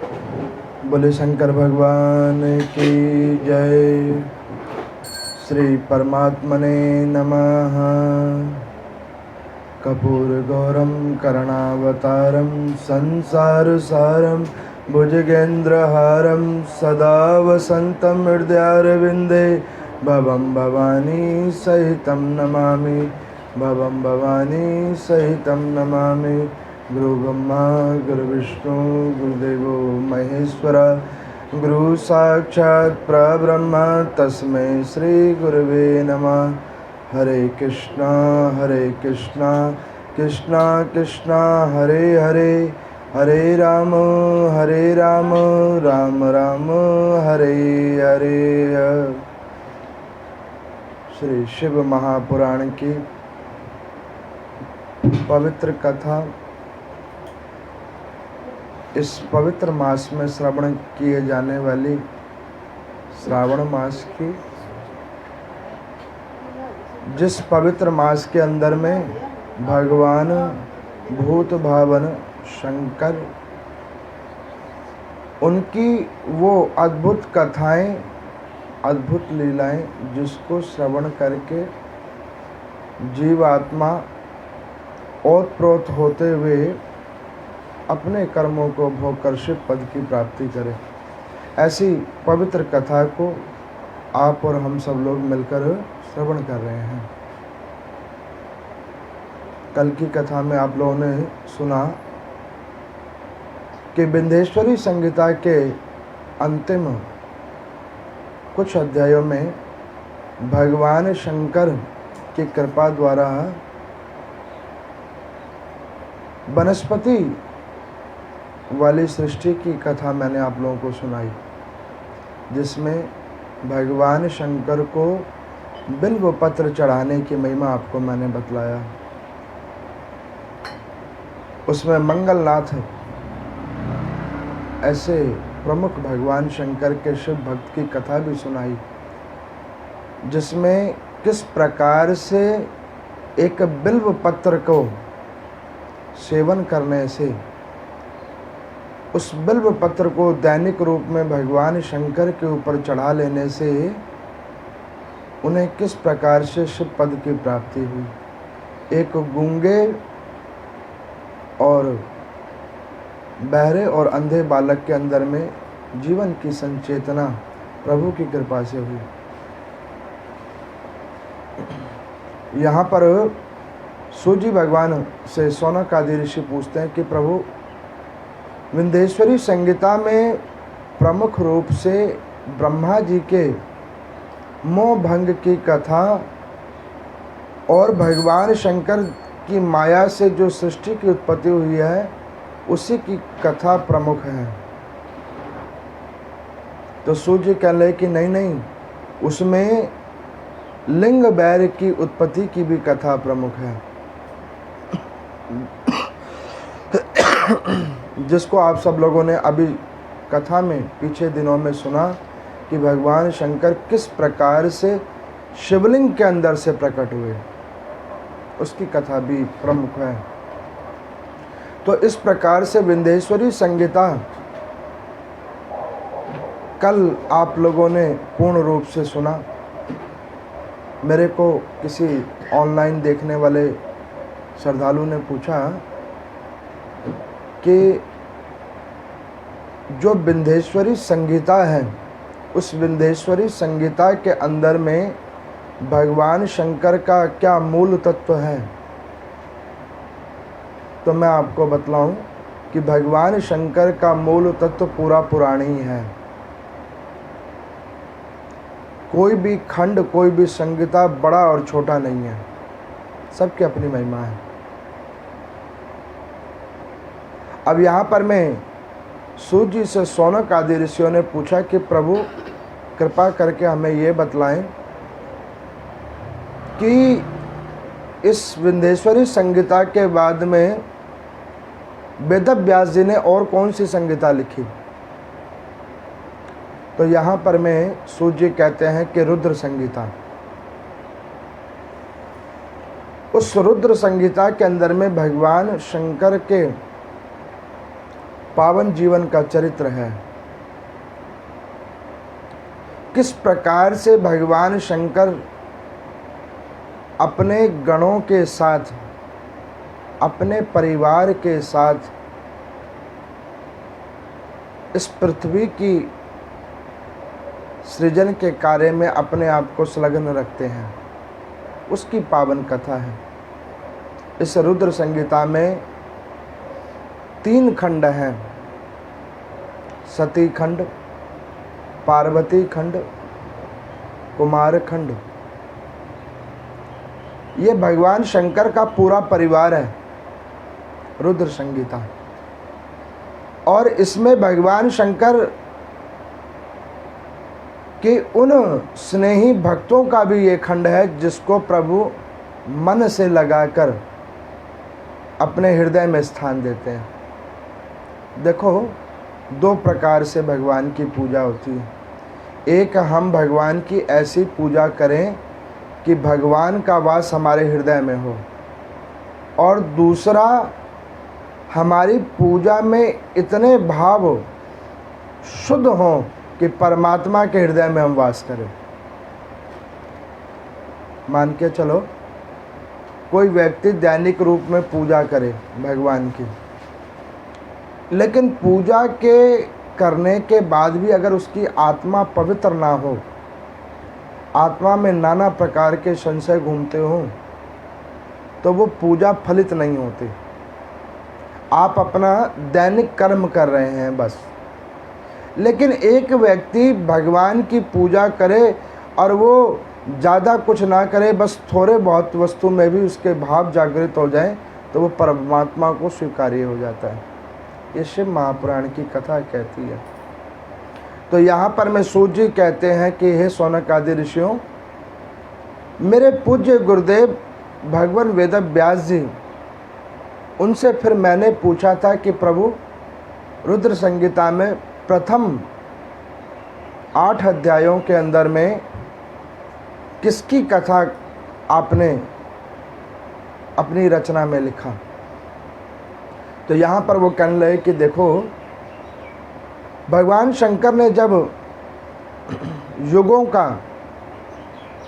बोले शंकर भगवान की जय। श्री परमात्मने नमः। कपूर गौरम करुणावतारम संसार सारम भुजगेंद्रहारम सदा वसंतम हृदयारविंदे भवम भवानी सहितं नमामि। भवम भवानी सहितं नमामि। गुरु ब्रह्मा गुरु विष्णु गुरुदेवो महेश्वर गुरु साक्षात् परब्रह्म तस्मै श्री गुरुवे नमः। हरे कृष्णा कृष्णा कृष्णा हरे हरे, हरे राम राम राम हरे हरे। श्री शिव महापुराण की पवित्र कथा इस पवित्र मास में श्रवण किए जाने वाली श्रावण मास की, जिस पवित्र मास के अंदर में भगवान भूत भावन शंकर उनकी वो अद्भुत कथाएं, अद्भुत लीलाएं, जिसको श्रवण करके जीवात्मा ओतप्रोत होते हुए अपने कर्मों को भोग कर शिव पद की प्राप्ति करे, ऐसी पवित्र कथा को आप और हम सब लोग मिलकर श्रवण कर रहे हैं। कल की कथा में आप लोगों ने सुना कि विंध्येश्वरी संहिता के अंतिम कुछ अध्यायों में भगवान शंकर की कृपा द्वारा वनस्पति वाली सृष्टि की कथा मैंने आप लोगों को सुनाई, जिसमें भगवान शंकर को बिल्व पत्र चढ़ाने की महिमा आपको मैंने बतलाया। उसमें मंगलनाथ ऐसे प्रमुख भगवान शंकर के शिव भक्त की कथा भी सुनाई, जिसमें किस प्रकार से एक बिल्व पत्र को सेवन करने से, उस बिल्व पत्र को दैनिक रूप में भगवान शंकर के ऊपर चढ़ा लेने से उन्हें किस प्रकार से शिव पद की प्राप्ति हुई। एक गूंगे और बहरे और अंधे बालक के अंदर में जीवन की संचेतना प्रभु की कृपा से हुई। यहाँ पर सूजी भगवान से सौनक आदि ऋषि पूछते हैं कि प्रभु, विंध्येश्वरी संहिता में प्रमुख रूप से ब्रह्मा जी के मोह भंग की कथा और भगवान शंकर की माया से जो सृष्टि की उत्पत्ति हुई है, उसी की कथा प्रमुख है। तो सूर्य कह रहे कि नहीं, उसमें लिंग बैर की उत्पत्ति की भी कथा प्रमुख है, जिसको आप सब लोगों ने अभी कथा में पीछे दिनों में सुना कि भगवान शंकर किस प्रकार से शिवलिंग के अंदर से प्रकट हुए, उसकी कथा भी प्रमुख है। तो इस प्रकार से विंध्येश्वरी संहिता कल आप लोगों ने पूर्ण रूप से सुना। मेरे को किसी ऑनलाइन देखने वाले श्रद्धालु ने पूछा कि जो विंध्येश्वरी संहिता है, उस विंध्येश्वरी संहिता के अंदर में भगवान शंकर का क्या मूल तत्व है। तो मैं आपको बतलाऊं कि भगवान शंकर का मूल तत्व पूरा पुराण ही है। कोई भी खंड, कोई भी संहिता बड़ा और छोटा नहीं है, सबकी अपनी महिमा है। अब यहाँ पर मैं सूर्य जी से सौनक आदि ऋषियों ने पूछा कि प्रभु कृपा करके हमें ये बतलाएं कि इस विंध्येश्वरी संहिता के बाद में वेद व्यास जी ने और कौन सी संहिता लिखी। तो यहाँ पर में सूर्य कहते हैं कि रुद्र संहिता। उस रुद्र संहिता के अंदर में भगवान शंकर के पावन जीवन का चरित्र है। किस प्रकार से भगवान शंकर अपने गणों के साथ, अपने परिवार के साथ इस पृथ्वी की सृजन के कार्य में अपने आप को संलग्न रखते हैं, उसकी पावन कथा है। इस रुद्र संगीता में 3 खंड हैं, सती खंड, पार्वती खंड, कुमार खंड। ये भगवान शंकर का पूरा परिवार है रुद्र संगीता। और इसमें भगवान शंकर के उन स्नेही भक्तों का भी ये खंड है जिसको प्रभु मन से लगाकर अपने हृदय में स्थान देते हैं। देखो, 2 प्रकार से भगवान की पूजा होती है। एक, हम भगवान की ऐसी पूजा करें कि भगवान का वास हमारे हृदय में हो, और दूसरा, हमारी पूजा में इतने भाव शुद्ध हों कि परमात्मा के हृदय में हम वास करें। मान के चलो, कोई व्यक्ति दैनिक रूप में पूजा करे भगवान की, लेकिन पूजा के करने के बाद भी अगर उसकी आत्मा पवित्र ना हो, आत्मा में नाना प्रकार के संशय घूमते हों, तो वो पूजा फलित नहीं होती। आप अपना दैनिक कर्म कर रहे हैं बस। लेकिन एक व्यक्ति भगवान की पूजा करे और वो ज़्यादा कुछ ना करे, बस थोड़े बहुत वस्तु में भी उसके भाव जागृत हो जाएं, तो वो परमात्मा को स्वीकार्य हो जाता है। ये शिव महापुराण की कथा कहती है। तो यहाँ पर मैं सूत जी कहते हैं कि हे शौनक आदि ऋषियों, मेरे पूज्य गुरुदेव भगवान वेद व्यास जी, उनसे फिर मैंने पूछा था कि प्रभु, रुद्र संगीता में प्रथम 8 अध्यायों के अंदर में किसकी कथा आपने अपनी रचना में लिखा? तो यहाँ पर वो कहने लगे कि देखो, भगवान शंकर ने जब युगों का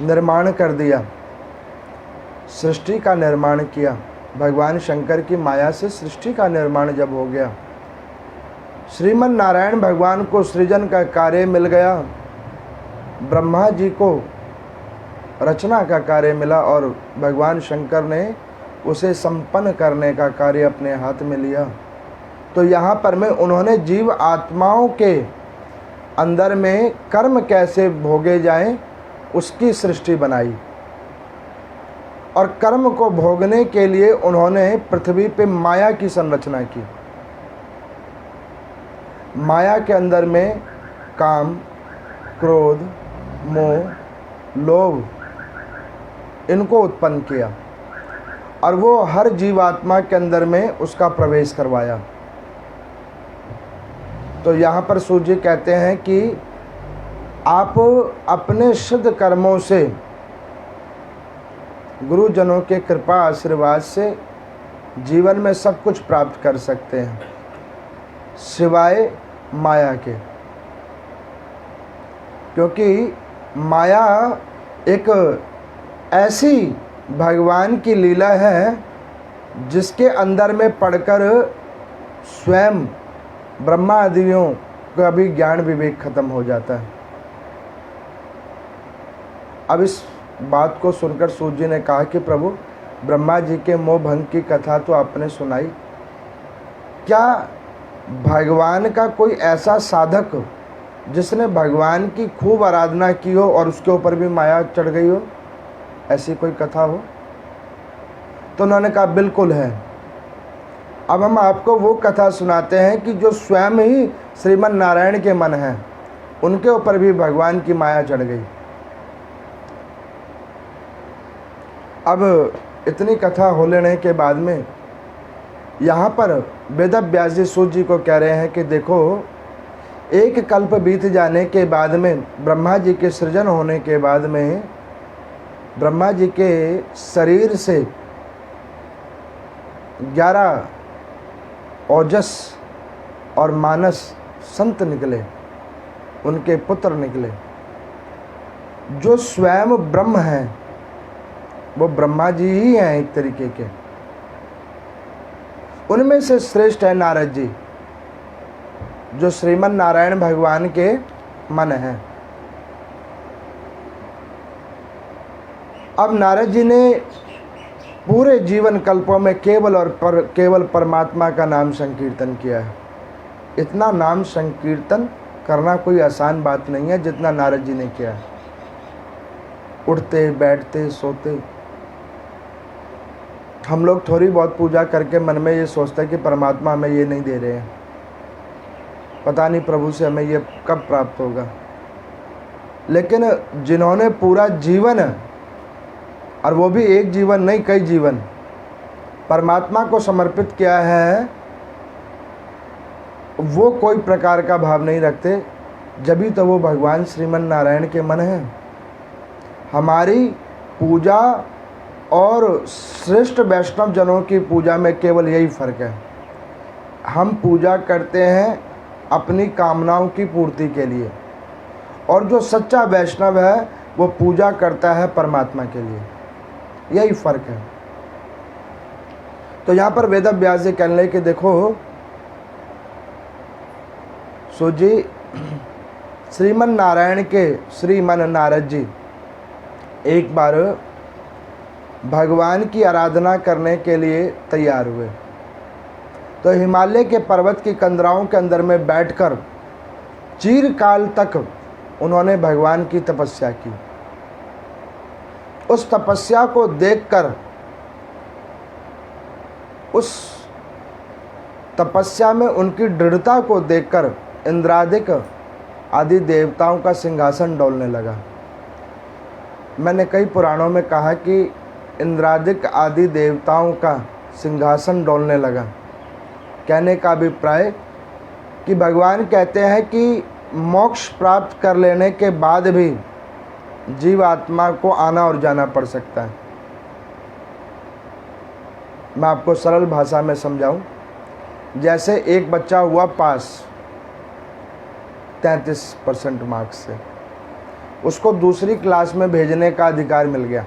निर्माण कर दिया, सृष्टि का निर्माण किया, भगवान शंकर की माया से सृष्टि का निर्माण जब हो गया, श्रीमन नारायण भगवान को सृजन का कार्य मिल गया, ब्रह्मा जी को रचना का कार्य मिला, और भगवान शंकर ने उसे संपन्न करने का कार्य अपने हाथ में लिया। तो यहाँ पर में उन्होंने जीव आत्माओं के अंदर में कर्म कैसे भोगे जाएं, उसकी सृष्टि बनाई, और कर्म को भोगने के लिए उन्होंने पृथ्वी पे माया की संरचना की। माया के अंदर में काम, क्रोध, मोह, लोभ, इनको उत्पन्न किया, और वो हर जीवात्मा के अंदर में उसका प्रवेश करवाया। तो यहाँ पर सूर्य कहते हैं कि आप अपने सिद्ध कर्मों से, गुरुजनों के कृपा आशीर्वाद से जीवन में सब कुछ प्राप्त कर सकते हैं, सिवाय माया के। क्योंकि माया एक ऐसी भगवान की लीला है जिसके अंदर में पढ़कर स्वयं ब्रह्मा आदियों का भी ज्ञान विवेक खत्म हो जाता है। अब इस बात को सुनकर सूत जी ने कहा कि प्रभु, ब्रह्मा जी के मोह भंग की कथा तो आपने सुनाई, क्या भगवान का कोई ऐसा साधक जिसने भगवान की खूब आराधना की हो और उसके ऊपर भी माया चढ़ गई हो, ऐसी कोई कथा हो? तो उन्होंने कहा बिल्कुल है। अब हम आपको वो कथा सुनाते हैं कि जो स्वयं ही श्रीमन नारायण के मन हैं, उनके ऊपर भी भगवान की माया चढ़ गई। अब इतनी कथा हो लेने के बाद में यहाँ पर वेद व्यास जी सूत जी को कह रहे हैं कि देखो, एक कल्प बीत जाने के बाद में, ब्रह्मा जी के सृजन होने के बाद में, ब्रह्मा जी के शरीर से 11 ओजस और मानस संत निकले, उनके पुत्र निकले। जो स्वयं ब्रह्म हैं, वो ब्रह्मा जी ही हैं एक तरीके के। उनमें से श्रेष्ठ है नारद जी, जो श्रीमन नारायण भगवान के मन हैं। अब नारद जी ने पूरे जीवन कल्पों में केवल परमात्मा का नाम संकीर्तन किया है। इतना नाम संकीर्तन करना कोई आसान बात नहीं है जितना नारद जी ने किया है। उठते बैठते सोते हम लोग थोड़ी बहुत पूजा करके मन में ये सोचते हैं कि परमात्मा हमें ये नहीं दे रहे हैं, पता नहीं प्रभु से हमें ये कब प्राप्त होगा। लेकिन जिन्होंने पूरा जीवन, और वो भी एक जीवन नहीं कई जीवन, परमात्मा को समर्पित किया है, वो कोई प्रकार का भाव नहीं रखते, जभी तो वो भगवान श्रीमन नारायण के मन हैं। हमारी पूजा और श्रेष्ठ वैष्णव जनों की पूजा में केवल यही फर्क है। हम पूजा करते हैं अपनी कामनाओं की पूर्ति के लिए, और जो सच्चा वैष्णव है वो पूजा करता है परमात्मा के लिए। यही फर्क है। तो यहाँ पर वेद व्यास जी कहने लगे कि देखो जी, श्रीमन नारायण के श्रीमन नारद जी एक बार भगवान की आराधना करने के लिए तैयार हुए। तो हिमालय के पर्वत की कंदराओं के अंदर में बैठकर चिरकाल तक उन्होंने भगवान की तपस्या की। उस तपस्या को देखकर, उस तपस्या में उनकी दृढ़ता को देखकर इंद्रादिक आदि देवताओं का सिंहासन डोलने लगा। मैंने कई पुराणों में कहा कि इंद्रादिक आदि देवताओं का सिंहासन डोलने लगा। कहने का अभिप्राय कि भगवान कहते हैं कि मोक्ष प्राप्त कर लेने के बाद भी जीवात्मा को आना और जाना पड़ सकता है। मैं आपको सरल भाषा में समझाऊं। जैसे एक बच्चा हुआ पास 33% मार्क्स से, उसको दूसरी क्लास में भेजने का अधिकार मिल गया,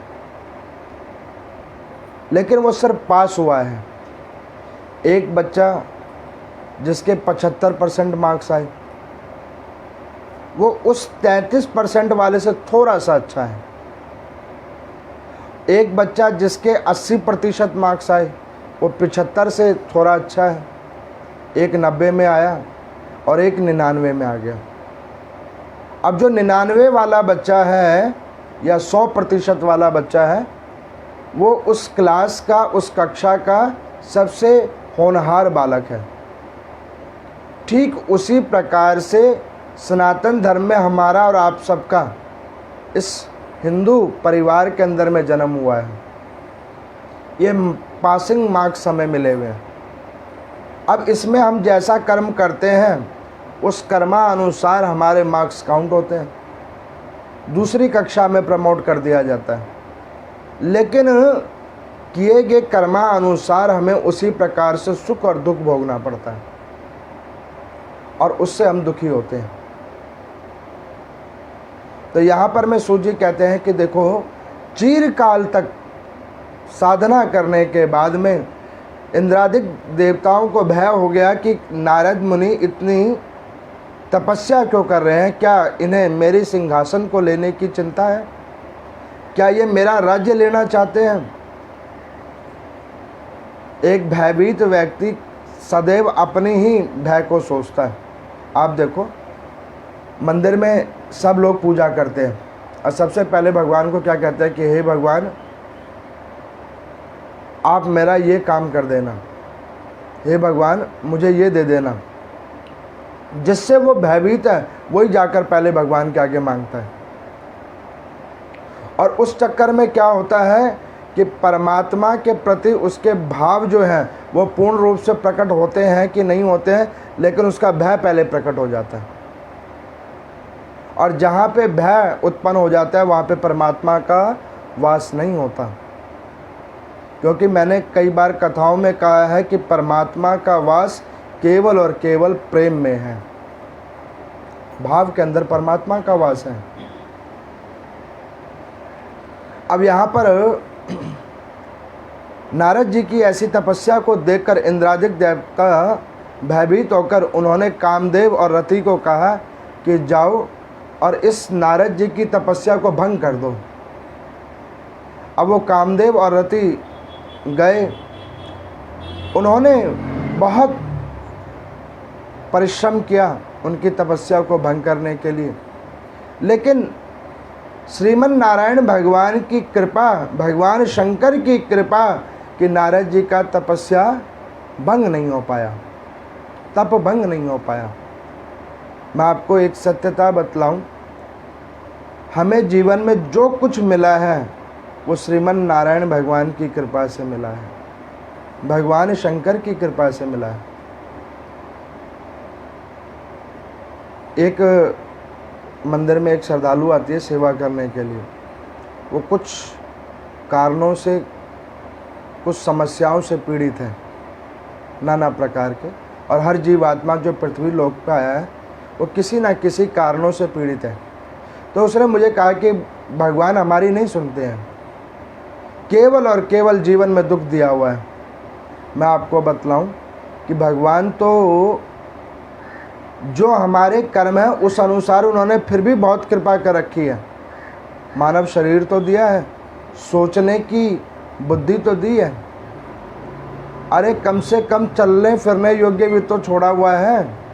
लेकिन वो सिर्फ पास हुआ है। एक बच्चा जिसके 75% मार्क्स आए, वो उस 33% वाले से थोड़ा सा अच्छा है। एक बच्चा जिसके 80% मार्क्स आए, वो 75 से थोड़ा अच्छा है। एक 90 में आया और एक 99 में आ गया। अब जो 99 वाला बच्चा है या 100% वाला बच्चा है, वो उस क्लास का, उस कक्षा का सबसे होनहार बालक है। ठीक उसी प्रकार से सनातन धर्म में हमारा और आप सबका इस हिंदू परिवार के अंदर में जन्म हुआ है। ये पासिंग मार्क्स हमें मिले हुए हैं। अब इसमें हम जैसा कर्म करते हैं उस कर्मानुसार हमारे मार्क्स काउंट होते हैं। दूसरी कक्षा में प्रमोट कर दिया जाता है, लेकिन किए गए कर्मानुसार हमें उसी प्रकार से सुख और दुख भोगना पड़ता है, और उससे हम दुखी होते हैं। तो यहाँ पर मैं सूजी कहते हैं कि देखो, चिरकाल तक साधना करने के बाद में इंद्रादिक देवताओं को भय हो गया कि नारद मुनि इतनी तपस्या क्यों कर रहे हैं, क्या इन्हें मेरे सिंहासन को लेने की चिंता है, क्या ये मेरा राज्य लेना चाहते हैं। एक भयभीत व्यक्ति सदैव अपनी ही भय को सोचता है। आप देखो, मंदिर में सब लोग पूजा करते हैं और सबसे पहले भगवान को क्या कहते हैं कि हे भगवान, आप मेरा ये काम कर देना, हे भगवान मुझे ये दे देना। जिससे वो भयभीत है वही जाकर पहले भगवान के आगे मांगता है। और उस चक्कर में क्या होता है कि परमात्मा के प्रति उसके भाव जो हैं वो पूर्ण रूप से प्रकट होते हैं कि नहीं होते हैं, लेकिन उसका भय पहले प्रकट हो जाता है। और जहाँ पे भय उत्पन्न हो जाता है वहाँ पे परमात्मा का वास नहीं होता। क्योंकि मैंने कई बार कथाओं में कहा है कि परमात्मा का वास केवल और केवल प्रेम में है। भाव के अंदर परमात्मा का वास है। अब यहाँ पर नारद जी की ऐसी तपस्या को देखकर इंद्रादिक देवता भयभीत होकर उन्होंने कामदेव और रति को कहा कि जाओ और इस नारद जी की तपस्या को भंग कर दो। अब वो कामदेव और रति गए। उन्होंने बहुत परिश्रम किया उनकी तपस्या को भंग करने के लिए, लेकिन श्रीमन नारायण भगवान की कृपा, भगवान शंकर की कृपा कि नारद जी का तपस्या भंग नहीं हो पाया, तप भंग नहीं हो पाया। मैं आपको एक सत्यता बतलाऊं, हमें जीवन में जो कुछ मिला है वो श्रीमन नारायण भगवान की कृपा से मिला है, भगवान शंकर की कृपा से मिला है। एक मंदिर में एक श्रद्धालु आती है सेवा करने के लिए। वो कुछ कारणों से, कुछ समस्याओं से पीड़ित है, नाना प्रकार के, और हर जीवात्मा जो पृथ्वी लोक पे आया है वो किसी न किसी कारणों से पीड़ित है। तो उसने मुझे कहा कि भगवान हमारी नहीं सुनते हैं, केवल और केवल जीवन में दुख दिया हुआ है। मैं आपको बतलाऊं कि भगवान तो जो हमारे कर्म है उस अनुसार उन्होंने फिर भी बहुत कृपा कर रखी है। मानव शरीर तो दिया है, सोचने की बुद्धि तो दी है, अरे कम से कम चलने फिरने योग्य भी तो छोड़ा हुआ है,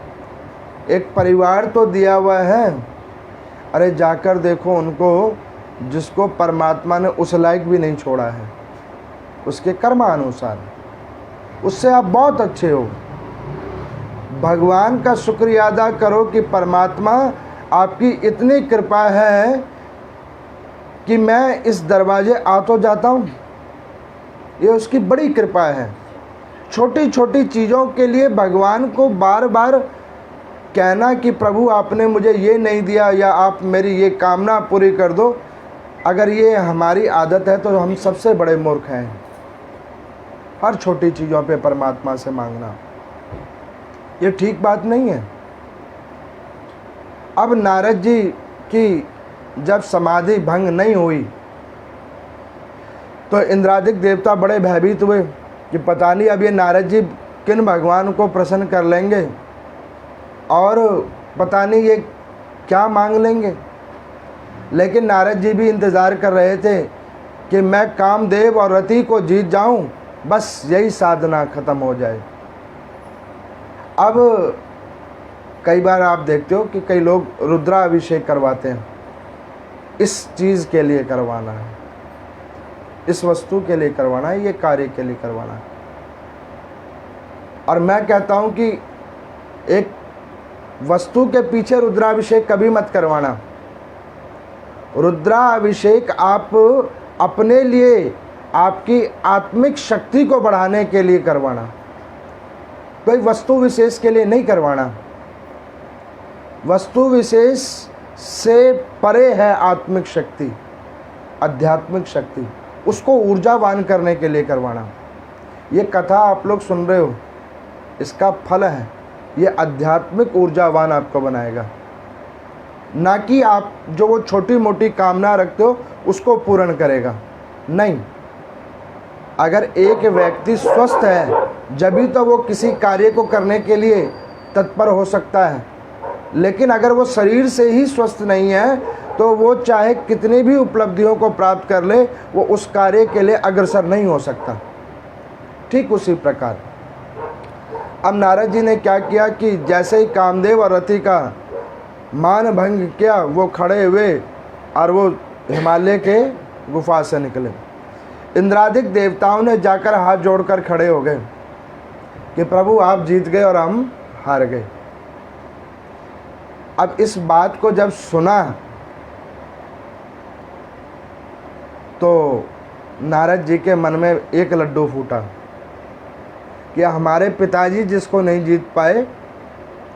एक परिवार तो दिया हुआ है। अरे जाकर देखो उनको जिसको परमात्मा ने उस लायक भी नहीं छोड़ा है, उसके कर्मानुसार, उससे आप बहुत अच्छे हो। भगवान का शुक्रिया अदा करो कि परमात्मा आपकी इतनी कृपा है कि मैं इस दरवाजे आ तो जाता हूँ, ये उसकी बड़ी कृपा है। छोटी छोटी चीज़ों के लिए भगवान को बार बार कहना कि प्रभु आपने मुझे ये नहीं दिया या आप मेरी ये कामना पूरी कर दो, अगर ये हमारी आदत है तो हम सबसे बड़े मूर्ख हैं। हर छोटी चीज़ों पे परमात्मा से मांगना ये ठीक बात नहीं है। अब नारद जी की जब समाधि भंग नहीं हुई तो इंद्रादिक देवता बड़े भयभीत हुए कि पता नहीं अब ये नारद जी किन भगवान को प्रसन्न कर लेंगे और पता नहीं ये क्या मांग लेंगे। लेकिन नारद जी भी इंतज़ार कर रहे थे कि मैं कामदेव और रति को जीत जाऊं, बस यही साधना ख़त्म हो जाए। अब कई बार आप देखते हो कि कई लोग रुद्राभिषेक करवाते हैं, इस चीज़ के लिए करवाना है, इस वस्तु के लिए करवाना है, ये कार्य के लिए करवाना है। और मैं कहता हूँ कि एक वस्तु के पीछे रुद्राभिषेक कभी मत करवाना। रुद्राभिषेक आप अपने लिए, आपकी आत्मिक शक्ति को बढ़ाने के लिए करवाना, कोई वस्तु विशेष के लिए नहीं करवाना। वस्तु विशेष से परे है आत्मिक शक्ति, आध्यात्मिक शक्ति, उसको ऊर्जावान करने के लिए करवाना। ये कथा आप लोग सुन रहे हो, इसका फल है, ये आध्यात्मिक ऊर्जावान आपको बनाएगा, ना कि आप जो वो छोटी मोटी कामना रखते हो उसको पूर्ण करेगा। नहीं, अगर एक व्यक्ति स्वस्थ है जभी तो वो किसी कार्य को करने के लिए तत्पर हो सकता है, लेकिन अगर वो शरीर से ही स्वस्थ नहीं है तो वो चाहे कितनी भी उपलब्धियों को प्राप्त कर ले, वो उस कार्य के लिए अग्रसर नहीं हो सकता। ठीक उसी प्रकार अब नारद जी ने क्या किया कि जैसे ही कामदेव और रति का मान भंग किया, वो खड़े हुए और वो हिमालय के गुफा से निकले। इंद्रादिक देवताओं ने जाकर हाथ जोड़कर खड़े हो गए कि प्रभु आप जीत गए और हम हार गए। अब इस बात को जब सुना तो नारद जी के मन में एक लड्डू फूटा कि हमारे पिताजी जिसको नहीं जीत पाए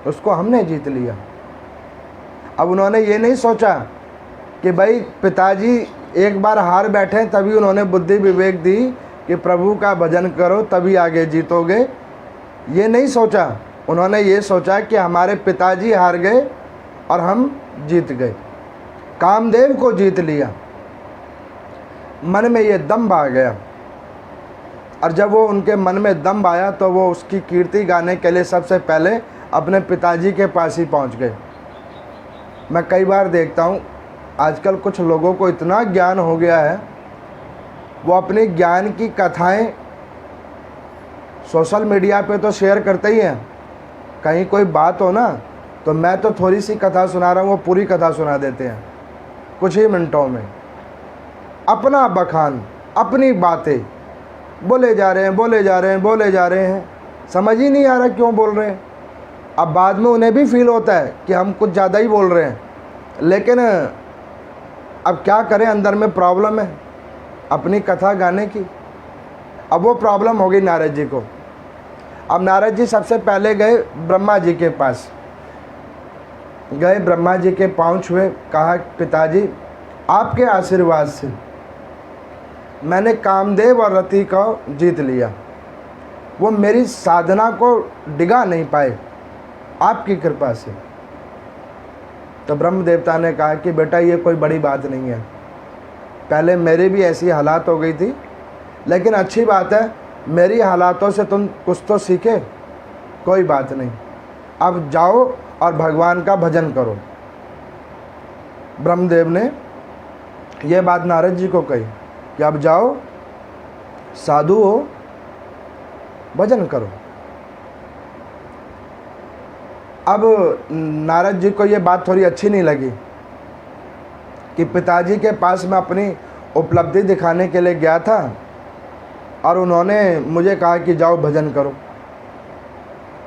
उसको हमने जीत लिया। अब उन्होंने ये नहीं सोचा कि भाई पिताजी एक बार हार बैठे तभी उन्होंने बुद्धि विवेक दी कि प्रभु का भजन करो तभी आगे जीतोगे। ये नहीं सोचा, उन्होंने ये सोचा कि हमारे पिताजी हार गए और हम जीत गए, कामदेव को जीत लिया। मन में ये दम्भ आ गया, और जब वो उनके मन में दम्भ आया तो वो उसकी कीर्ति गाने के लिए सबसे पहले अपने पिताजी के पास ही पहुंच गए। मैं कई बार देखता हूँ आजकल कुछ लोगों को इतना ज्ञान हो गया है, वो अपने ज्ञान की कथाएं सोशल मीडिया पे तो शेयर करते ही हैं। कहीं कोई बात हो ना, तो मैं तो थोड़ी सी कथा सुना रहा हूँ, वो पूरी कथा सुना देते हैं कुछ ही मिनटों में। अपना बखान, अपनी बातें बोले जा रहे हैं, बोले जा रहे हैं, बोले जा रहे हैं, समझ ही नहीं आ रहा क्यों बोल रहे हैं। अब बाद में उन्हें भी फील होता है कि हम कुछ ज़्यादा ही बोल रहे हैं, लेकिन अब क्या करें, अंदर में प्रॉब्लम है अपनी कथा गाने की। अब वो प्रॉब्लम होगी नारद जी को। अब नारद जी सबसे पहले गए ब्रह्मा जी के पास, गए ब्रह्मा जी के पाँव छुए, कहा पिताजी आपके आशीर्वाद से मैंने कामदेव और रति को जीत लिया, वो मेरी साधना को डिगा नहीं पाए, आपकी कृपा से। तो ब्रह्म देवता ने कहा कि बेटा ये कोई बड़ी बात नहीं है, पहले मेरी भी ऐसी हालात हो गई थी, लेकिन अच्छी बात है मेरी हालातों से तुम कुछ तो सीखे, कोई बात नहीं, अब जाओ और भगवान का भजन करो। ब्रह्मदेव ने यह बात नारद जी को कही कि अब जाओ, साधु हो, भजन करो। अब नारद जी को ये बात थोड़ी अच्छी नहीं लगी कि पिताजी के पास मैं अपनी उपलब्धि दिखाने के लिए गया था और उन्होंने मुझे कहा कि जाओ भजन करो।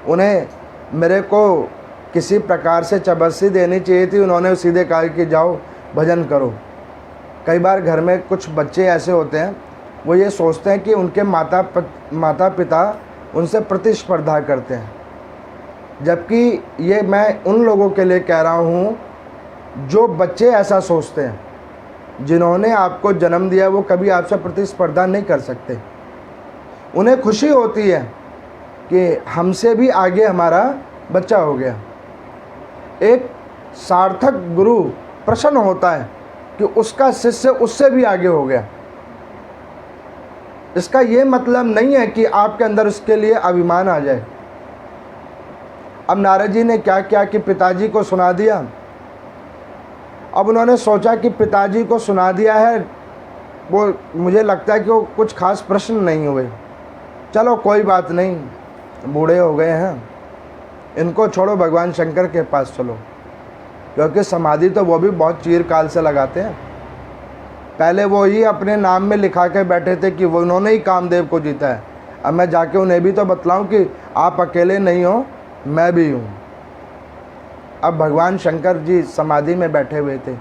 उन्हें मेरे को किसी प्रकार से चबस्सी देनी चाहिए थी, उन्होंने सीधे कहा कि जाओ भजन करो। कई बार घर में कुछ बच्चे ऐसे होते हैं, वो ये सोचते हैं कि उनके माता पिता उनसे प्रतिस्पर्धा करते हैं, जबकि ये मैं उन लोगों के लिए कह रहा हूँ जो बच्चे ऐसा सोचते हैं। जिन्होंने आपको जन्म दिया वो कभी आपसे प्रतिस्पर्धा नहीं कर सकते। उन्हें खुशी होती है कि हमसे भी आगे हमारा बच्चा हो गया। एक सार्थक गुरु प्रसन्न होता है कि उसका शिष्य उससे भी आगे हो गया। इसका ये मतलब नहीं है कि आपके अंदर उसके लिए अभिमान आ जाए। अब नारद जी ने क्या किया कि पिताजी को सुना दिया। अब उन्होंने सोचा कि पिताजी को सुना दिया है, वो मुझे लगता है कि वो कुछ खास प्रश्न नहीं हुए, चलो कोई बात नहीं, बूढ़े हो गए हैं, इनको छोड़ो, भगवान शंकर के पास चलो, क्योंकि समाधि तो वो भी बहुत चिरकाल से लगाते हैं। पहले वो ही अपने नाम में लिखा के बैठे थे कि वो उन्होंने ही कामदेव को जीता है। अब मैं जाके उन्हें भी तो बतलाऊं कि आप अकेले नहीं हो, मैं भी हूँ। अब भगवान शंकर जी समाधि में बैठे हुए थे।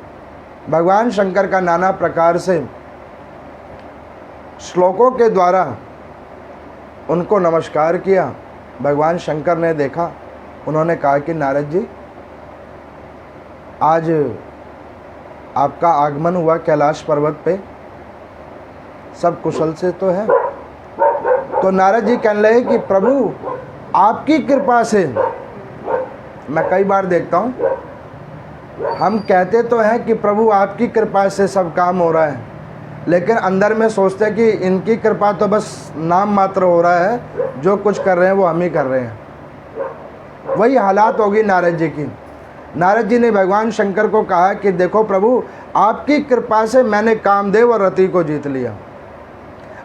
भगवान शंकर का नाना प्रकार से श्लोकों के द्वारा उनको नमस्कार किया। भगवान शंकर ने देखा, उन्होंने कहा कि नारद जी आज आपका आगमन हुआ कैलाश पर्वत पे, सब कुशल से तो है। तो नारद जी कहने लगे कि प्रभु आपकी कृपा से, मैं कई बार देखता हूँ हम कहते तो हैं कि प्रभु आपकी कृपा से सब काम हो रहा है, लेकिन अंदर में सोचते हैं कि इनकी कृपा तो बस नाम मात्र हो रहा है, जो कुछ कर रहे हैं वो हम ही कर रहे हैं। वही हालात होगी नारद जी की। नारद जी ने भगवान शंकर को कहा कि देखो प्रभु आपकी कृपा से मैंने कामदेव और रति को जीत लिया।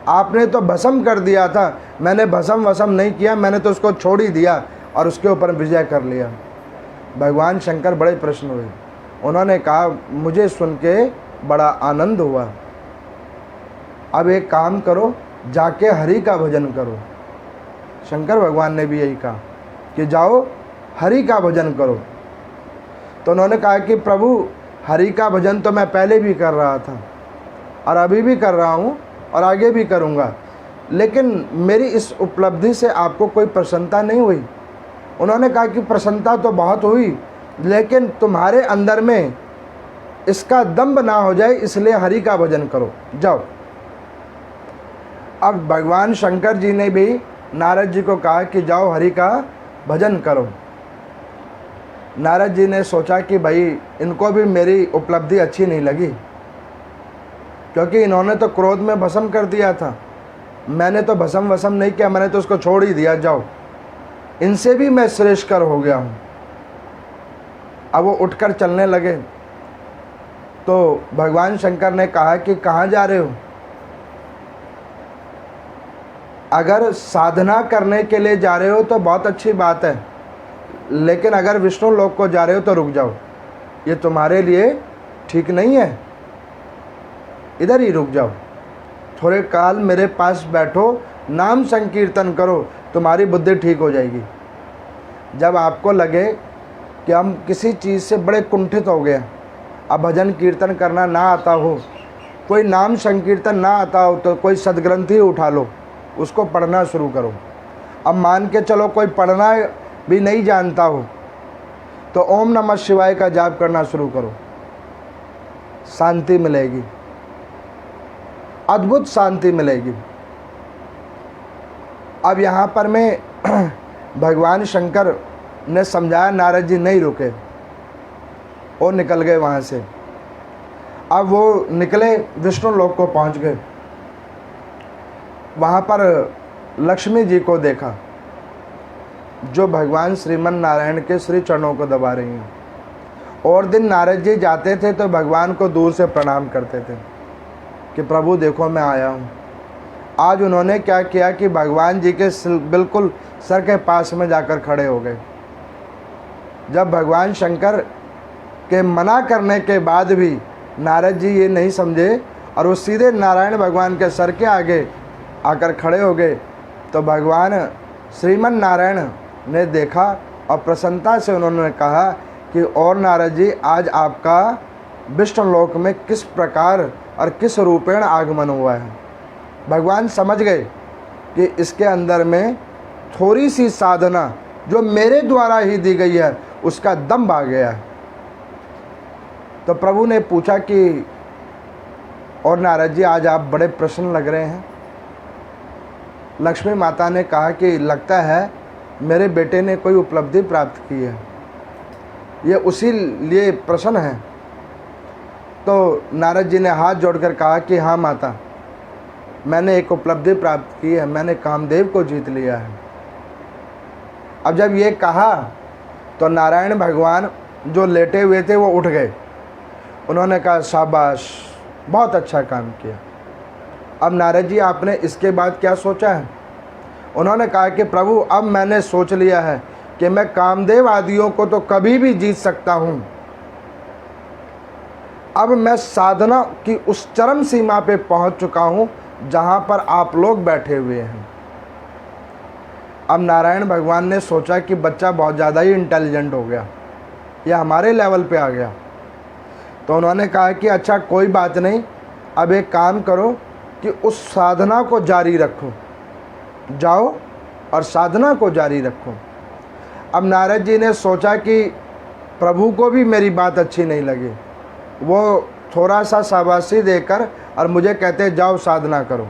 आपने तो भस्म कर दिया था, मैंने भस्म वसम नहीं किया, मैंने तो उसको छोड़ ही दिया और उसके ऊपर विजय कर लिया। भगवान शंकर बड़े प्रसन्न हुए। उन्होंने कहा मुझे सुन के बड़ा आनंद हुआ, अब एक काम करो, जाके हरि का भजन करो। शंकर भगवान ने भी यही कहा कि जाओ हरि का भजन करो। तो उन्होंने कहा कि प्रभु हरि का भजन तो मैं पहले भी कर रहा था और अभी भी कर रहा हूँ और आगे भी करूँगा, लेकिन मेरी इस उपलब्धि से आपको कोई प्रसन्नता नहीं हुई। उन्होंने कहा कि प्रसन्नता तो बहुत हुई, लेकिन तुम्हारे अंदर में इसका दंभ ना हो जाए, इसलिए हरि का भजन करो, जाओ। अब भगवान शंकर जी ने भी नारद जी को कहा कि जाओ हरि का भजन करो। नारद जी ने सोचा कि भाई इनको भी मेरी उपलब्धि अच्छी नहीं लगी, क्योंकि इन्होंने तो क्रोध में भस्म कर दिया था, मैंने तो भस्म वसम नहीं किया, मैंने तो उसको छोड़ ही दिया, जाओ, इनसे भी मैं श्रेष्ठकर हो गया हूँ। अब वो उठकर चलने लगे तो भगवान शंकर ने कहा कि कहाँ जा रहे हो? अगर साधना करने के लिए जा रहे हो तो बहुत अच्छी बात है, लेकिन अगर विष्णु लोक को जा रहे हो तो रुक जाओ, ये तुम्हारे लिए ठीक नहीं है, इधर ही रुक जाओ, थोड़े काल मेरे पास बैठो, नाम संकीर्तन करो, तुम्हारी बुद्धि ठीक हो जाएगी। जब आपको लगे कि हम किसी चीज़ से बड़े कुंठित हो गए, अब भजन कीर्तन करना ना आता हो, कोई नाम संकीर्तन ना आता हो, तो कोई सदग्रंथ ही उठा लो, उसको पढ़ना शुरू करो। अब मान के चलो कोई पढ़ना भी नहीं जानता हो तो ओम नमः शिवाय का जाप करना शुरू करो, शांति मिलेगी, अद्भुत शांति मिलेगी। अब यहाँ पर मैं भगवान शंकर ने समझाया, नारद जी नहीं रुके, वो निकल गए वहाँ से। अब वो निकले, विष्णु लोक को पहुँच गए, वहाँ पर लक्ष्मी जी को देखा जो भगवान श्रीमन नारायण के श्री चरणों को दबा रही हैं। और दिन नारद जी जाते थे तो भगवान को दूर से प्रणाम करते थे कि प्रभु देखो मैं आया हूँ। आज उन्होंने क्या किया कि भगवान जी के बिल्कुल सर के पास में जाकर खड़े हो गए। जब भगवान शंकर के मना करने के बाद भी नारद जी ये नहीं समझे और वो सीधे नारायण भगवान के सर के आगे आकर खड़े हो गए, तो भगवान श्रीमन नारायण ने देखा और प्रसन्नता से उन्होंने कहा कि और नारद जी, आज आपका विष्णु लोक में किस प्रकार और किस रूपेण आगमन हुआ है। भगवान समझ गए कि इसके अंदर में थोड़ी सी साधना जो मेरे द्वारा ही दी गई है उसका दम आ गया है। तो प्रभु ने पूछा कि और नारद जी, आज आप बड़े प्रसन्न लग रहे हैं। लक्ष्मी माता ने कहा कि लगता है मेरे बेटे ने कोई उपलब्धि प्राप्त की है, ये उसी लिए प्रसन्न है। तो नारद जी ने हाथ जोड़कर कहा कि हाँ माता, मैंने एक उपलब्धि प्राप्त की है, मैंने कामदेव को जीत लिया है। अब जब ये कहा तो नारायण भगवान जो लेटे हुए थे वो उठ गए। उन्होंने कहा शाबाश, बहुत अच्छा काम किया। अब नारद जी, आपने इसके बाद क्या सोचा है? उन्होंने कहा कि प्रभु, अब मैंने सोच लिया है कि मैं कामदेव आदियों को तो कभी भी जीत सकता हूँ। अब मैं साधना की उस चरम सीमा पे पहुँच चुका हूँ जहाँ पर आप लोग बैठे हुए हैं। अब नारायण भगवान ने सोचा कि बच्चा बहुत ज़्यादा ही इंटेलिजेंट हो गया, यह हमारे लेवल पे आ गया। तो उन्होंने कहा कि अच्छा कोई बात नहीं, अब एक काम करो कि उस साधना को जारी रखो, जाओ और साधना को जारी रखो। अब नारद जी ने सोचा कि प्रभु को भी मेरी बात अच्छी नहीं लगी, वो थोड़ा सा शाबाशी देकर और मुझे कहते जाओ साधना करो।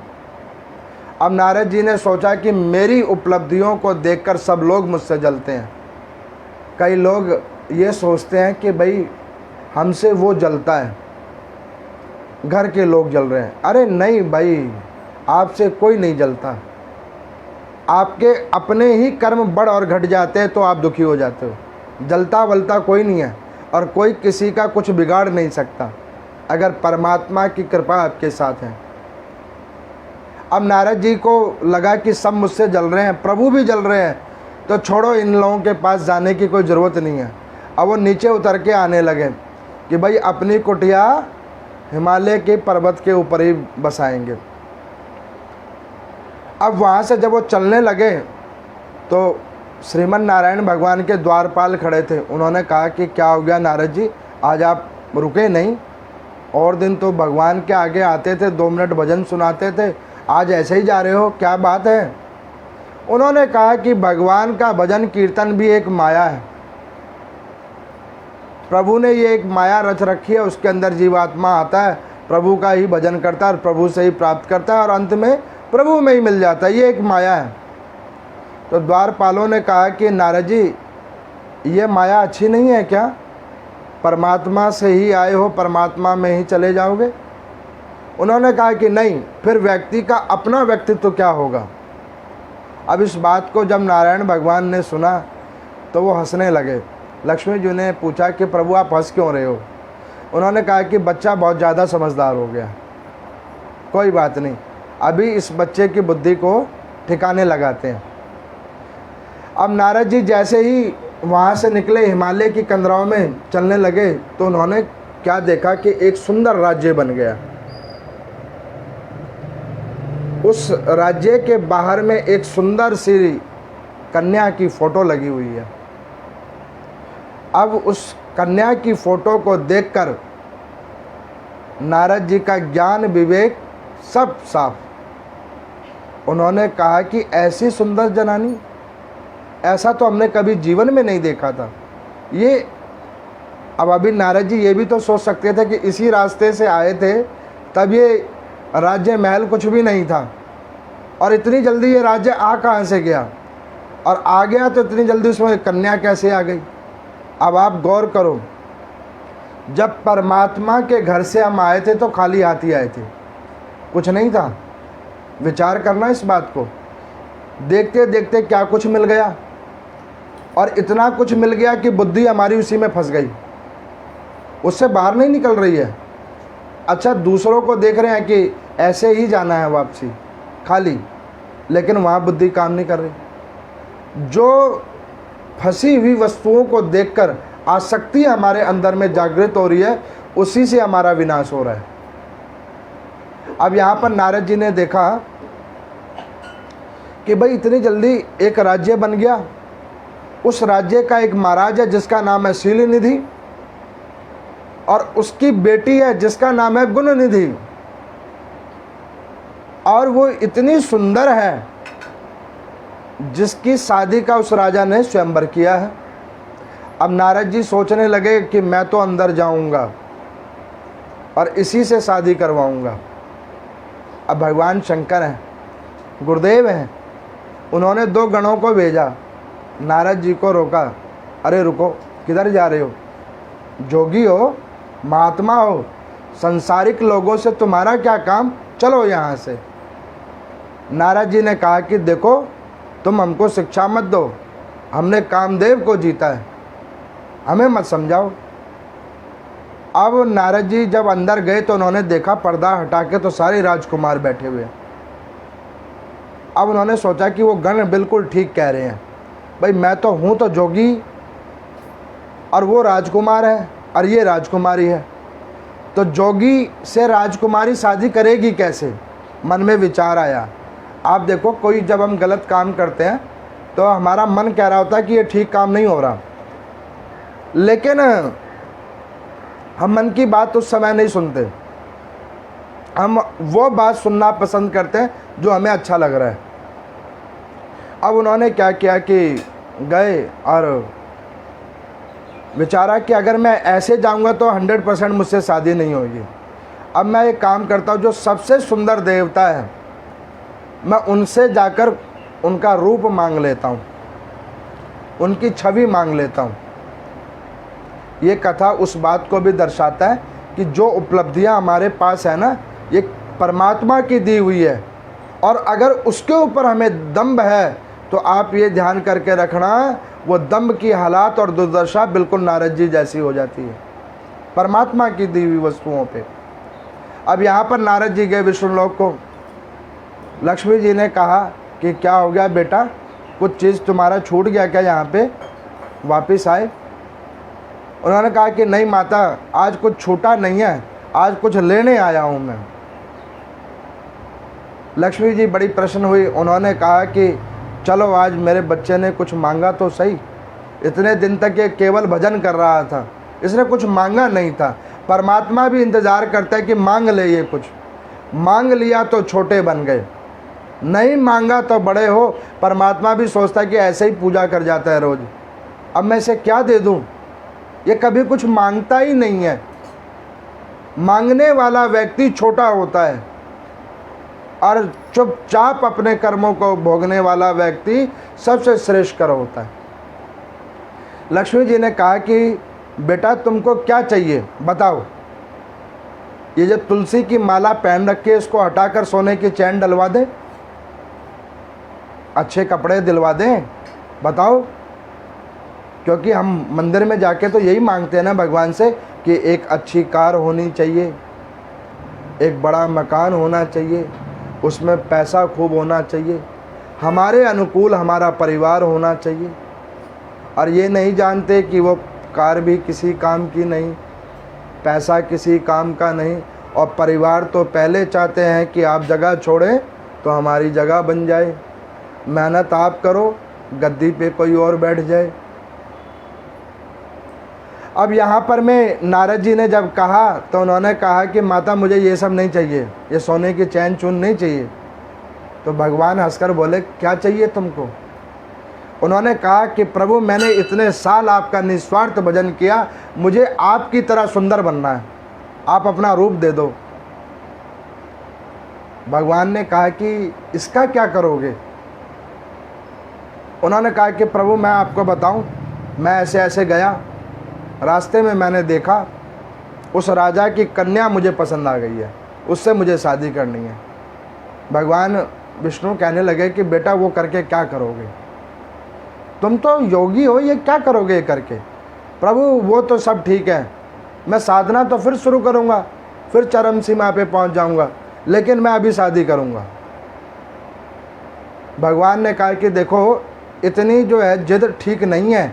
अब नारद जी ने सोचा कि मेरी उपलब्धियों को देखकर सब लोग मुझसे जलते हैं। कई लोग ये सोचते हैं कि भाई हमसे वो जलता है, घर के लोग जल रहे हैं। अरे नहीं भाई, आपसे कोई नहीं जलता। आपके अपने ही कर्म बढ़ और घट जाते हैं तो आप दुखी हो जाते हो। जलता वलता कोई नहीं है और कोई किसी का कुछ बिगाड़ नहीं सकता अगर परमात्मा की कृपा आपके साथ है। अब नारद जी को लगा कि सब मुझसे जल रहे हैं, प्रभु भी जल रहे हैं, तो छोड़ो, इन लोगों के पास जाने की कोई ज़रूरत नहीं है। अब वो नीचे उतर के आने लगे कि भाई अपनी कुटिया हिमालय के पर्वत के ऊपर ही बसाएंगे। अब वहाँ से जब वो चलने लगे तो श्रीमन नारायण भगवान के द्वारपाल खड़े थे। उन्होंने कहा कि क्या हो गया नारद जी, आज आप रुके नहीं? और दिन तो भगवान के आगे आते थे, 2 मिनट भजन सुनाते थे, आज ऐसे ही जा रहे हो, क्या बात है? उन्होंने कहा कि भगवान का भजन कीर्तन भी एक माया है। प्रभु ने ये एक माया रच रखी है, उसके अंदर जीवात्मा आता है, प्रभु का ही भजन करता है और प्रभु से ही प्राप्त करता है और अंत में प्रभु में ही मिल जाता है। ये एक माया है। तो द्वारपालों ने कहा कि नारद जी, ये माया अच्छी नहीं है क्या? परमात्मा से ही आए हो, परमात्मा में ही चले जाओगे? उन्होंने कहा कि नहीं, फिर व्यक्ति का अपना व्यक्तित्व क्या होगा? अब इस बात को जब नारायण भगवान ने सुना तो वो हंसने लगे। लक्ष्मी जी ने पूछा कि प्रभु आप हंस क्यों रहे हो? उन्होंने कहा कि बच्चा बहुत ज़्यादा समझदार हो गया। कोई बात नहीं, अभी इस बच्चे की बुद्धि को ठिकाने लगाते हैं। अब नारद जी जैसे ही वहाँ से निकले, हिमालय की कंदराओं में चलने लगे, तो उन्होंने क्या देखा कि एक सुंदर राज्य बन गया। उस राज्य के बाहर में एक सुंदर सी कन्या की फोटो लगी हुई है। अब उस कन्या की फोटो को देखकर नारद जी का ज्ञान विवेक सब साफ। उन्होंने कहा कि ऐसी सुंदर जनानी, ऐसा तो हमने कभी जीवन में नहीं देखा था। ये अब अभी नारद जी ये भी तो सोच सकते थे कि इसी रास्ते से आए थे, तब ये राज्य महल कुछ भी नहीं था, और इतनी जल्दी ये राज्य आ कहाँ से गया, और आ गया तो इतनी जल्दी उसमें कन्या कैसे आ गई। अब आप गौर करो, जब परमात्मा के घर से हम आए थे तो खाली हाथ ही आए थे, कुछ नहीं था। विचार करना इस बात को। देखते देखते क्या कुछ मिल गया, और इतना कुछ मिल गया कि बुद्धि हमारी उसी में फंस गई, उससे बाहर नहीं निकल रही है। अच्छा, दूसरों को देख रहे हैं कि ऐसे ही जाना है वापसी, खाली, लेकिन वहाँ बुद्धि काम नहीं कर रही। जो फंसी हुई वस्तुओं को देखकर आसक्ति हमारे अंदर में जागृत हो रही है, उसी से हमारा विनाश हो रहा है। अब यहाँ पर नारद जी ने देखा कि भाई इतनी जल्दी एक राज्य बन गया। उस राज्य का एक महाराज है जिसका नाम है शीलनिधि, और उसकी बेटी है जिसका नाम है गुणनिधि, और वो इतनी सुंदर है जिसकी शादी का उस राजा ने स्वयंवर किया है। अब नारद जी सोचने लगे कि मैं तो अंदर जाऊंगा और इसी से शादी करवाऊंगा। अब भगवान शंकर हैं, गुरुदेव हैं, उन्होंने 2 गणों को भेजा, नारद जी को रोका, अरे रुको, किधर जा रहे हो? जोगी हो, महात्मा हो, संसारिक लोगों से तुम्हारा क्या काम, चलो यहाँ से। नारद जी ने कहा कि देखो, तुम हमको शिक्षा मत दो, हमने कामदेव को जीता है, हमें मत समझाओ। अब नारद जी जब अंदर गए तो उन्होंने देखा पर्दा हटा के तो सारे राजकुमार बैठे हुए। अब उन्होंने सोचा कि वो गण बिल्कुल ठीक कह रहे हैं, भाई मैं तो हूँ तो जोगी, और वो राजकुमार है और ये राजकुमारी है, तो जोगी से राजकुमारी शादी करेगी कैसे? मन में विचार आया। आप देखो, कोई जब हम गलत काम करते हैं तो हमारा मन कह रहा होता है कि ये ठीक काम नहीं हो रहा, लेकिन हम मन की बात उस समय नहीं सुनते। हम वो बात सुनना पसंद करते हैं जो हमें अच्छा लग रहा है। अब उन्होंने क्या किया कि गए और विचारा कि अगर मैं ऐसे जाऊंगा तो 100% मुझसे शादी नहीं होगी। अब मैं एक काम करता हूँ, जो सबसे सुंदर देवता है मैं उनसे जाकर उनका रूप मांग लेता हूँ, उनकी छवि मांग लेता हूँ। ये कथा उस बात को भी दर्शाता है कि जो उपलब्धियाँ हमारे पास है ना, ये परमात्मा की दी हुई है, और अगर उसके ऊपर हमें दंभ है तो आप ये ध्यान करके रखना, वो दंभ की हालात और दुर्दशा बिल्कुल नारद जी जैसी हो जाती है परमात्मा की दी हुई वस्तुओं पे। अब यहाँ पर नारद जी गए विष्णुलोक को। लक्ष्मी जी ने कहा कि क्या हो गया बेटा, कुछ चीज़ तुम्हारा छूट गया क्या, यहाँ पे वापस आए? उन्होंने कहा कि नहीं माता, आज कुछ छूटा नहीं है, आज कुछ लेने आया हूँ मैं। लक्ष्मी जी बड़ी प्रसन्न हुई। उन्होंने कहा कि चलो आज मेरे बच्चे ने कुछ मांगा तो सही। इतने दिन तक ये केवल भजन कर रहा था, इसने कुछ मांगा नहीं था। परमात्मा भी इंतज़ार करता है कि मांग ले, ये कुछ मांग लिया तो छोटे बन गए, नहीं मांगा तो बड़े हो। परमात्मा भी सोचता है कि ऐसे ही पूजा कर जाता है रोज़, अब मैं इसे क्या दे दूँ? ये कभी कुछ मांगता ही नहीं है। मांगने वाला व्यक्ति छोटा होता है और चुपचाप अपने कर्मों को भोगने वाला व्यक्ति सबसे श्रेष्ठ कर होता है। लक्ष्मी जी ने कहा कि बेटा तुमको क्या चाहिए बताओ। ये जो तुलसी की माला पहन रखी है इसको हटाकर सोने की चैन डलवा दें, अच्छे कपड़े दिलवा दें, बताओ। क्योंकि हम मंदिर में जाके तो यही मांगते हैं ना भगवान से कि एक अच्छी कार होनी चाहिए, एक बड़ा मकान होना चाहिए, उसमें पैसा खूब होना चाहिए, हमारे अनुकूल हमारा परिवार होना चाहिए। और ये नहीं जानते कि वो कार भी किसी काम की नहीं, पैसा किसी काम का नहीं, और परिवार तो पहले चाहते हैं कि आप जगह छोड़ें तो हमारी जगह बन जाए, मेहनत आप करो गद्दी पे कोई और बैठ जाए। अब यहाँ पर में नारद जी ने जब कहा तो उन्होंने कहा कि माता मुझे ये सब नहीं चाहिए, ये सोने की चैन चून नहीं चाहिए। तो भगवान हंसकर बोले क्या चाहिए तुमको? उन्होंने कहा कि प्रभु मैंने इतने साल आपका निस्वार्थ भजन किया, मुझे आपकी तरह सुंदर बनना है, आप अपना रूप दे दो। भगवान ने कहा कि इसका क्या करोगे? उन्होंने कहा कि प्रभु मैं आपको बताऊं, मैं ऐसे ऐसे गया, रास्ते में मैंने देखा उस राजा की कन्या मुझे पसंद आ गई है, उससे मुझे शादी करनी है। भगवान विष्णु कहने लगे कि बेटा वो करके क्या करोगे? तुम तो योगी हो, ये क्या करोगे ये करके? प्रभु वो तो सब ठीक है, मैं साधना तो फिर शुरू करूँगा, फिर चरम सीमा पे पहुँच जाऊँगा, लेकिन मैं अभी शादी करूँगा। भगवान ने कहा कि देखो इतनी जो है जिद ठीक नहीं है।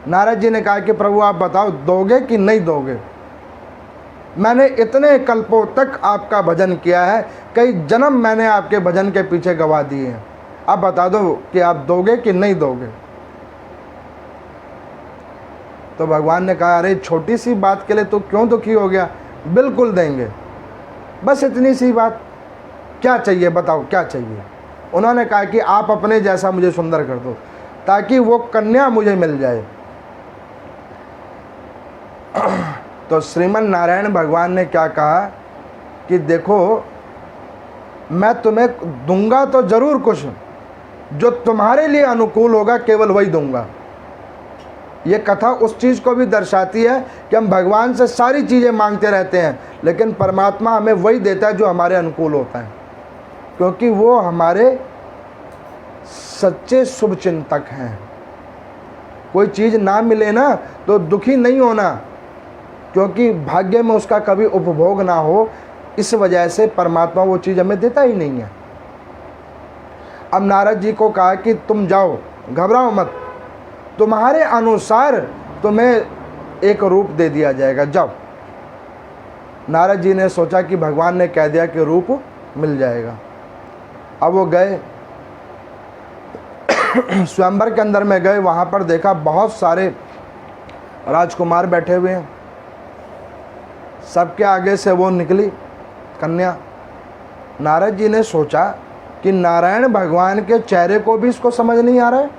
नारद जी ने कहा कि प्रभु आप बताओ दोगे कि नहीं दोगे? मैंने इतने कल्पों तक आपका भजन किया है, कई जन्म मैंने आपके भजन के पीछे गवा दिए हैं, अब बता दो कि आप दोगे कि नहीं दोगे? तो भगवान ने कहा अरे छोटी सी बात के लिए तो क्यों दुखी हो गया, बिल्कुल देंगे, बस इतनी सी बात, क्या चाहिए बताओ क्या चाहिए? उन्होंने कहा कि आप अपने जैसा मुझे सुंदर कर दो ताकि वो कन्या मुझे मिल जाए। तो श्रीमन नारायण भगवान ने क्या कहा कि देखो मैं तुम्हें दूंगा तो जरूर कुछ, जो तुम्हारे लिए अनुकूल होगा केवल वही दूंगा। ये कथा उस चीज़ को भी दर्शाती है कि हम भगवान से सारी चीज़ें मांगते रहते हैं, लेकिन परमात्मा हमें वही देता है जो हमारे अनुकूल होता है, क्योंकि वो हमारे सच्चे शुभ चिंतक हैं। कोई चीज़ ना मिले ना तो दुखी नहीं होना, क्योंकि भाग्य में उसका कभी उपभोग ना हो, इस वजह से परमात्मा वो चीज़ हमें देता ही नहीं है। अब नारद जी को कहा कि तुम जाओ, घबराओ मत, तुम्हारे अनुसार तुम्हें एक रूप दे दिया जाएगा, जाओ। नारद जी ने सोचा कि भगवान ने कह दिया कि रूप मिल जाएगा। अब वो गए स्वयंवर के अंदर में गए, वहाँ पर देखा बहुत सारे राजकुमार बैठे हुए हैं, सबके आगे से वो निकली कन्या। नारद जी ने सोचा कि नारायण भगवान के चेहरे को भी इसको समझ नहीं आ रहा है।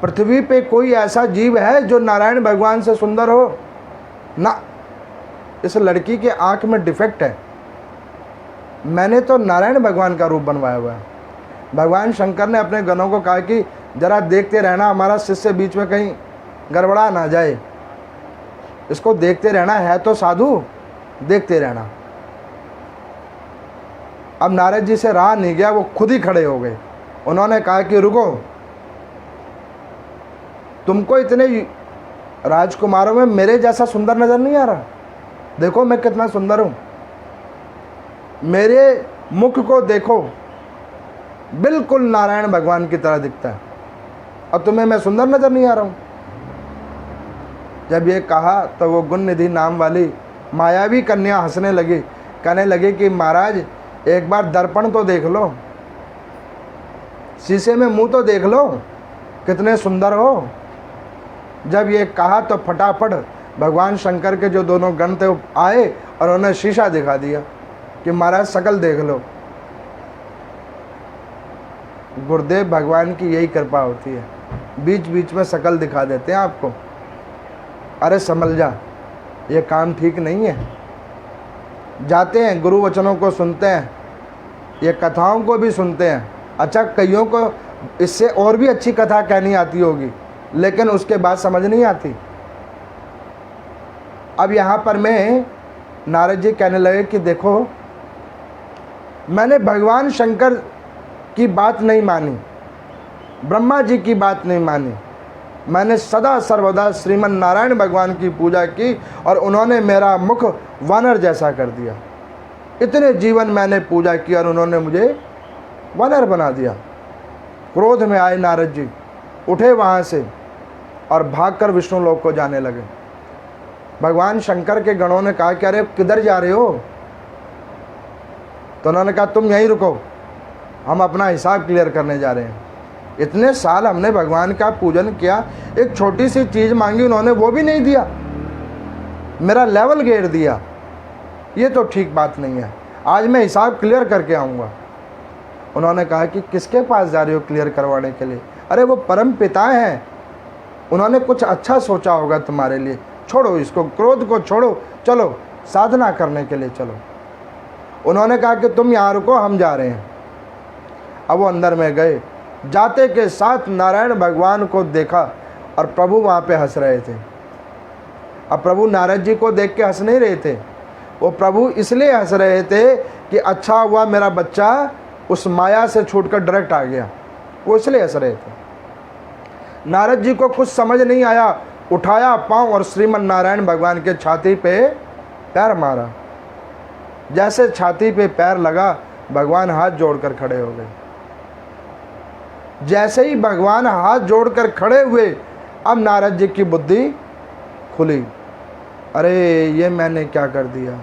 पृथ्वी पे कोई ऐसा जीव है जो नारायण भगवान से सुंदर हो? ना, इस लड़की के आंख में डिफेक्ट है, मैंने तो नारायण भगवान का रूप बनवाया हुआ है। भगवान शंकर ने अपने गणों को कहा कि जरा देखते रहना, हमारा शिष्य बीच में कहीं गड़बड़ा ना जाए, इसको देखते रहना, है तो साधु, देखते रहना। अब नारद जी से रहा नहीं गया, वो खुद ही खड़े हो गए। उन्होंने कहा कि रुको, तुमको इतने राजकुमारों में मेरे जैसा सुंदर नजर नहीं आ रहा? देखो मैं कितना सुंदर हूँ, मेरे मुख को देखो, बिल्कुल नारायण भगवान की तरह दिखता है, और तुम्हें मैं सुंदर नजर नहीं आ रहा हूँ? जब ये कहा तो वो गुण निधि नाम वाली मायावी कन्या हंसने लगी, कहने लगी कि महाराज एक बार दर्पण तो देख लो, शीशे में मुंह तो देख लो, कितने सुंदर हो। जब ये कहा तो फटाफट भगवान शंकर के जो दोनों गण थे आए और उन्हें शीशा दिखा दिया कि महाराज शकल देख लो। गुरुदेव भगवान की यही कृपा होती है, बीच बीच में शकल दिखा देते हैं आपको, अरे संभल जा, ये काम ठीक नहीं है। जाते हैं, गुरु वचनों को सुनते हैं, ये कथाओं को भी सुनते हैं। अच्छा, कईयों को इससे और भी अच्छी कथा कहनी आती होगी, लेकिन उसके बाद समझ नहीं आती। अब यहाँ पर मैं नारद जी कहने लगे कि देखो, मैंने भगवान शंकर की बात नहीं मानी, ब्रह्मा जी की बात नहीं मानी, मैंने सदा सर्वदा श्रीमन नारायण भगवान की पूजा की और उन्होंने मेरा मुख वानर जैसा कर दिया। इतने जीवन मैंने पूजा की और उन्होंने मुझे वानर बना दिया। क्रोध में आए नारद जी, उठे वहाँ से और भागकर विष्णु लोक को जाने लगे। भगवान शंकर के गणों ने कहा कि अरे किधर जा रहे हो? तो उन्होंने कहा तुम यहीं रुको, हम अपना हिसाब क्लियर करने जा रहे हैं। इतने साल हमने भगवान का पूजन किया, एक छोटी सी चीज़ मांगी उन्होंने, वो भी नहीं दिया, मेरा लेवल गिर दिया। ये तो ठीक बात नहीं है, आज मैं हिसाब क्लियर करके आऊँगा। उन्होंने कहा कि किसके पास जा रहे हो क्लियर करवाने के लिए? अरे वो परम पिता हैं, उन्होंने कुछ अच्छा सोचा होगा तुम्हारे लिए, छोड़ो इसको, क्रोध को छोड़ो, चलो साधना करने के लिए चलो। उन्होंने कहा कि तुम यहाँ रुको, हम जा रहे हैं। अब वो अंदर में गए, जाते के साथ नारायण भगवान को देखा और प्रभु वहाँ पे हंस रहे थे। अब प्रभु नारद जी को देख के हंस नहीं रहे थे, वो प्रभु इसलिए हंस रहे थे कि अच्छा हुआ मेरा बच्चा उस माया से छूटकर डायरेक्ट आ गया, वो इसलिए हंस रहे थे। नारद जी को कुछ समझ नहीं आया, उठाया पाँव और श्रीमन नारायण भगवान के छाती पे पैर मारा। जैसे छाती पे पैर लगा, भगवान हाथ जोड़कर खड़े हो गए। जैसे ही भगवान हाथ जोड़कर खड़े हुए, अब नारद जी की बुद्धि खुली। अरे ये मैंने क्या कर दिया?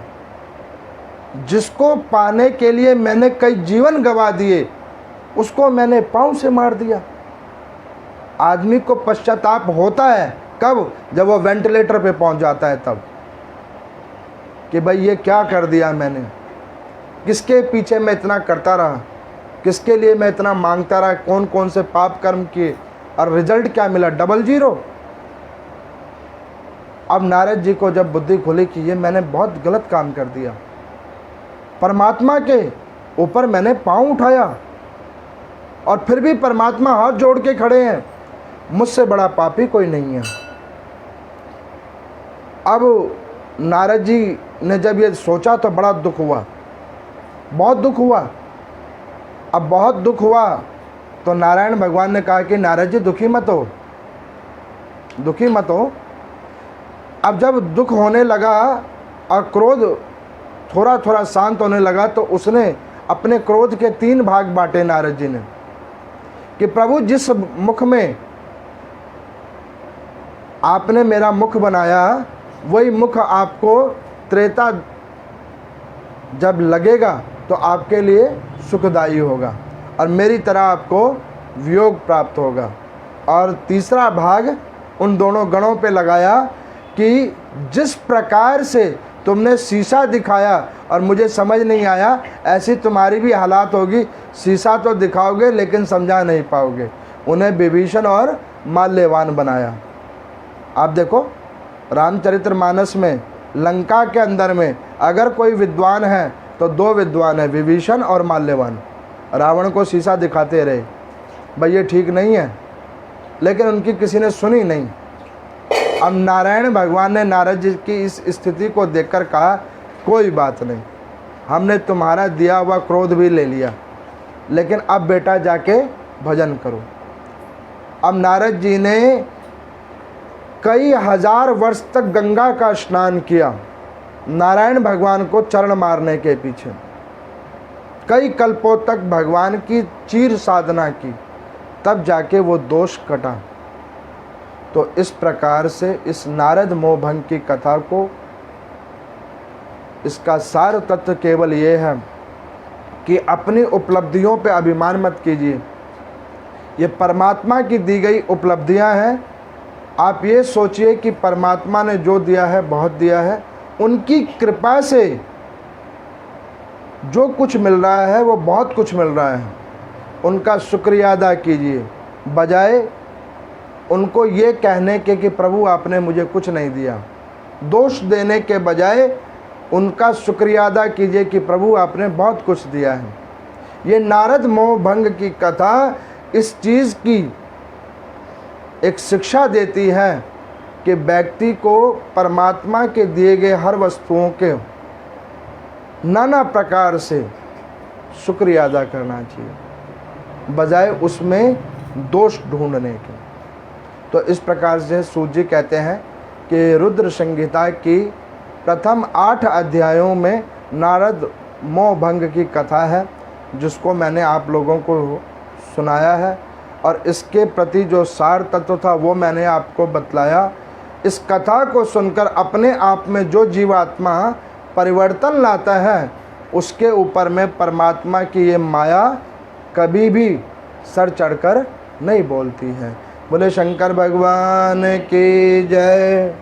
जिसको पाने के लिए मैंने कई जीवन गवा दिए, उसको मैंने पाँव से मार दिया। आदमी को पश्चाताप होता है कब? जब वो वेंटिलेटर पे पहुंच जाता है, तब कि भाई ये क्या कर दिया मैंने, किसके पीछे मैं इतना करता रहा, किसके लिए मैं इतना मांगता रहा, कौन कौन से पाप कर्म किए और रिजल्ट क्या मिला? Double zero. अब नारद जी को जब बुद्धि खुली कि ये मैंने बहुत गलत काम कर दिया, परमात्मा के ऊपर मैंने पांव उठाया और फिर भी परमात्मा हाथ जोड़ के खड़े हैं, मुझसे बड़ा पापी कोई नहीं है। अब नारद जी ने जब ये सोचा तो बड़ा दुख हुआ, बहुत दुख हुआ। अब बहुत दुख हुआ तो नारायण भगवान ने कहा कि नारद जी दुखी मत हो, दुखी मत हो। अब जब दुख होने लगा और क्रोध थोड़ा थोड़ा शांत होने लगा, तो उसने अपने क्रोध के 3 भाग बांटे नारद जी ने कि प्रभु जिस मुख में आपने मेरा मुख बनाया, वही मुख आपको त्रेता जब लगेगा तो आपके लिए सुखदायी होगा और मेरी तरह आपको वियोग प्राप्त होगा। और तीसरा भाग उन दोनों गणों पे लगाया कि जिस प्रकार से तुमने शीशा दिखाया और मुझे समझ नहीं आया, ऐसी तुम्हारी भी हालात होगी। शीशा तो दिखाओगे लेकिन समझा नहीं पाओगे। उन्हें विभीषण और माल्यवान बनाया। आप देखो रामचरितमानस में लंका के अंदर में अगर कोई विद्वान है तो 2 विद्वान है, विभीषण और माल्यवान। रावण को शीशा दिखाते रहे, भाई ये ठीक नहीं है, लेकिन उनकी किसी ने सुनी नहीं। अब नारायण भगवान ने नारद जी की इस स्थिति को देखकर कहा कोई बात नहीं, हमने तुम्हारा दिया हुआ क्रोध भी ले लिया, लेकिन अब बेटा जाके भजन करो। अब नारद जी ने कई हजार वर्ष तक गंगा का स्नान किया नारायण भगवान को चरण मारने के पीछे। कई कल्पों तक भगवान की चीर साधना की, तब जाके वो दोष कटा। तो इस प्रकार से इस नारद मोहभंग की कथा को, इसका सार तत्व केवल ये है कि अपनी उपलब्धियों पे अभिमान मत कीजिए। ये परमात्मा की दी गई उपलब्धियां हैं। आप ये सोचिए कि परमात्मा ने जो दिया है बहुत दिया है, उनकी कृपा से जो कुछ मिल रहा है वो बहुत कुछ मिल रहा है, उनका शुक्रिया अदा कीजिए, बजाय उनको ये कहने के कि प्रभु आपने मुझे कुछ नहीं दिया। दोष देने के बजाय उनका शुक्रिया अदा कीजिए कि प्रभु आपने बहुत कुछ दिया है। ये नारद मोह भंग की कथा इस चीज़ की एक शिक्षा देती है कि व्यक्ति को परमात्मा के दिए गए हर वस्तुओं के नाना प्रकार से शुक्रिया अदा करना चाहिए, बजाय उसमें दोष ढूंढने के। तो इस प्रकार से सूत जी कहते हैं कि रुद्र संहिता की प्रथम 8 अध्यायों में नारद मोह भंग की कथा है, जिसको मैंने आप लोगों को सुनाया है, और इसके प्रति जो सार तत्व था वो मैंने आपको बतलाया। इस कथा को सुनकर अपने आप में जो जीवात्मा परिवर्तन लाता है, उसके ऊपर में परमात्मा की ये माया कभी भी सर चढ़कर नहीं बोलती है। बोले शंकर भगवान की जय।